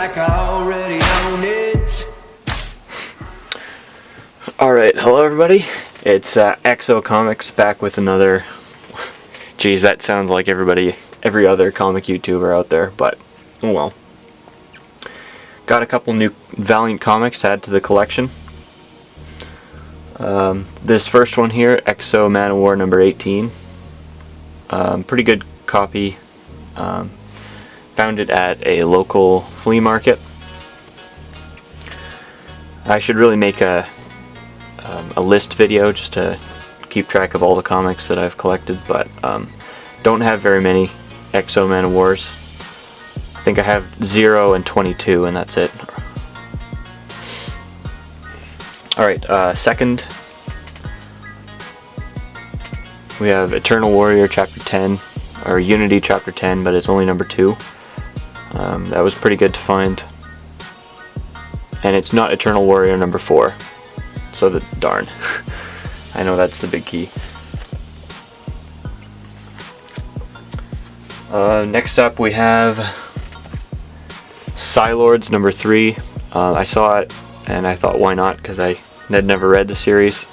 like I already own it. Alright, hello everybody. It's XO Comics back with another... Geez, that sounds like every other comic YouTuber out there, but oh well. Got a couple new Valiant comics to add to the collection. This first one here, XO Man of War number 18. Pretty good copy. Found it at a local flea market. I should really make a list video just to keep track of all the comics that I've collected, but don't have very many XO Man of Wars. I think I have 0 and 22, and that's it. Alright, second, we have Eternal Warrior Chapter 10, or Unity Chapter 10, but it's only number 2. That was pretty good to find. And it's not Eternal Warrior number 4. So darn. I know that's the big key. Next up we have Psylords number 3. I saw it and I thought why not, because I had never read the series.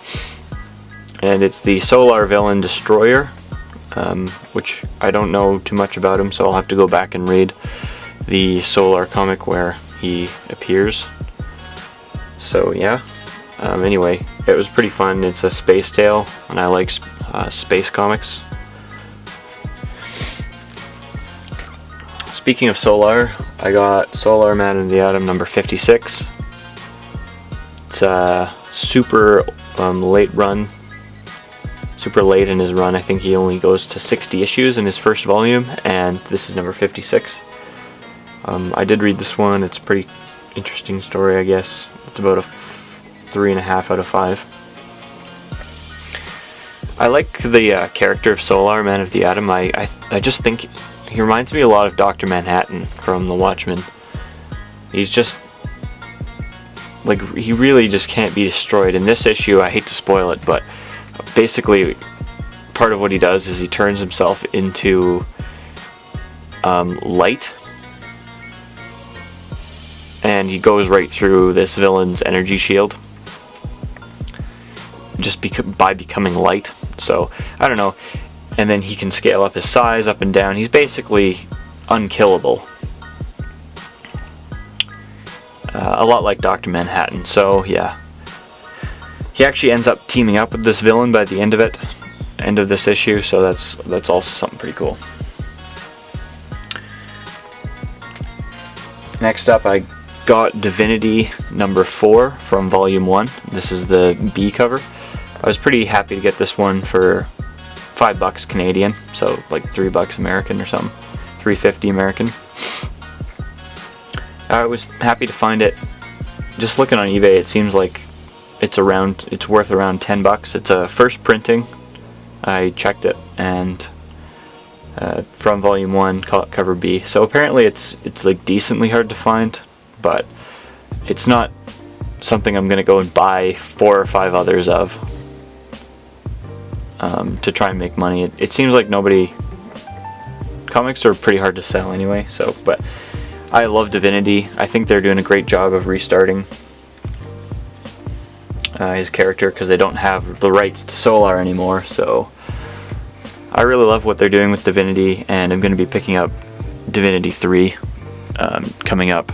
And it's the Solar Villain Destroyer, which I don't know too much about him, so I'll have to go back and read the Solar comic where he appears. So yeah. Anyway, it was pretty fun. It's a space tale, and I like space comics. Speaking of Solar, I got Solar Man of the Atom number 56. It's a super late run. Super late in his run. I think he only goes to 60 issues in his first volume, and this is number 56. I did read this one. It's a pretty interesting story, I guess. It's about a 3.5 out of 5. I like the character of Solar, Man of the Atom. I just think he reminds me a lot of Dr. Manhattan from The Watchmen. He's just like, he really just can't be destroyed. In this issue, I hate to spoil it, but basically part of what he does is he turns himself into light, and he goes right through this villain's energy shield just by becoming light. So I don't know, and then he can scale up his size up and down. He's basically unkillable, a lot like Dr. Manhattan. So yeah, he actually ends up teaming up with this villain by the end of this issue, so that's also something pretty cool. Next up, I got Divinity number 4 from volume 1. This is the B cover. I was pretty happy to get this one for $5 Canadian, so like $3 American or something, $3.50 American. I was happy to find it. Just looking on eBay, it seems like it's worth around $10. It's a first printing. I checked it, and from volume 1, cover B. So apparently it's like decently hard to find, but it's not something I'm gonna go and buy 4 or 5 others of to try and make money. It seems like comics are pretty hard to sell anyway. So, but I love Divinity. I think they're doing a great job of restarting his character, because they don't have the rights to Solar anymore. So I really love what they're doing with Divinity, and I'm going to be picking up Divinity 3 coming up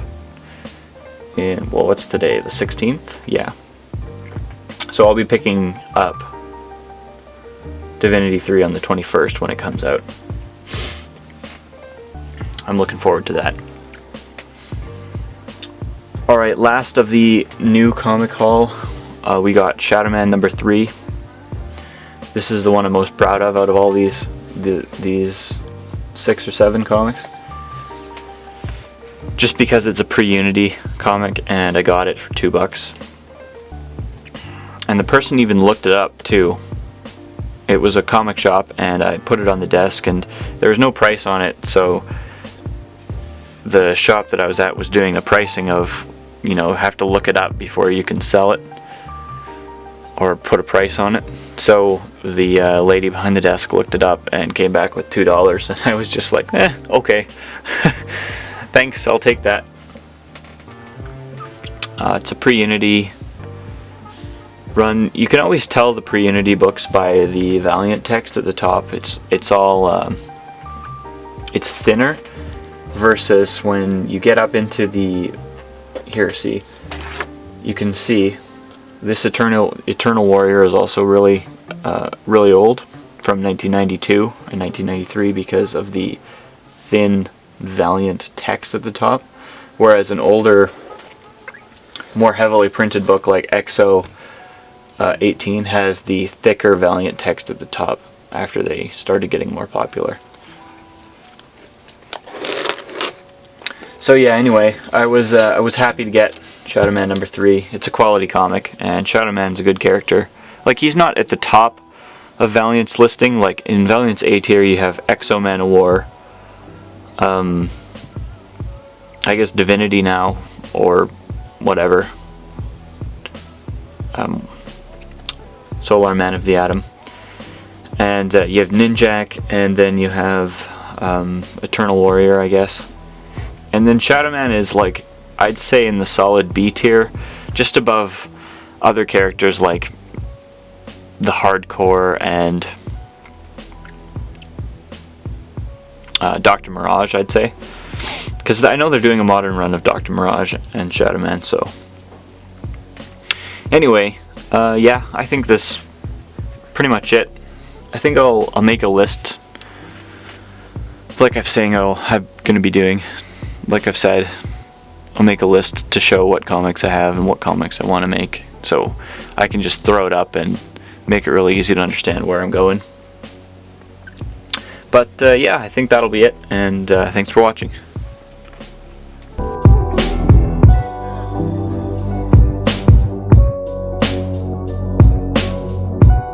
in, well, what's today, the 16th? Yeah. So I'll be picking up Divinity 3 on the 21st when it comes out. I'm looking forward to that. Alright, last of the new comic haul, we got Shadow Man number 3. This is the one I'm most proud of out of all these 6 or 7 comics. Just because it's a pre-Unity comic, and I got it for $2. And the person even looked it up too. It was a comic shop, and I put it on the desk, and there was no price on it, so the shop that I was at was doing a pricing of, you know, have to look it up before you can sell it or put a price on it. So the lady behind the desk looked it up and came back with $2, and I was just like, okay. Thanks, I'll take that. It's a pre-Unity run. You can always tell the pre-Unity books by the Valiant text at the top. It's all it's thinner versus when you get up into the here. See, you can see this Eternal Warrior is also really old, from 1992 and 1993 because of the thin Valiant text at the top, whereas an older, more heavily printed book like EXO 18 has the thicker Valiant text at the top after they started getting more popular. So yeah, anyway, I was happy to get Shadow Man number 3. It's a quality comic, and Shadow Man's a good character. Like, he's not at the top of Valiant's listing. Like, in Valiant's A tier you have Exo Man of War, I guess Divinity Now, or whatever, Solar Man of the Atom, and you have Ninjak, and then you have Eternal Warrior, I guess, and then Shadow Man is, like, I'd say in the solid B tier, just above other characters like the Hardcore and Dr. Mirage, I'd say. Because I know they're doing a modern run of Dr. Mirage and Shadow Man, so. Anyway, yeah, I think this pretty much it. I think I'll make a list, like I'm going to be doing. Like I've said, I'll make a list to show what comics I have and what comics I want to make, so I can just throw it up and make it really easy to understand where I'm going. But yeah, I think that'll be it, and thanks for watching.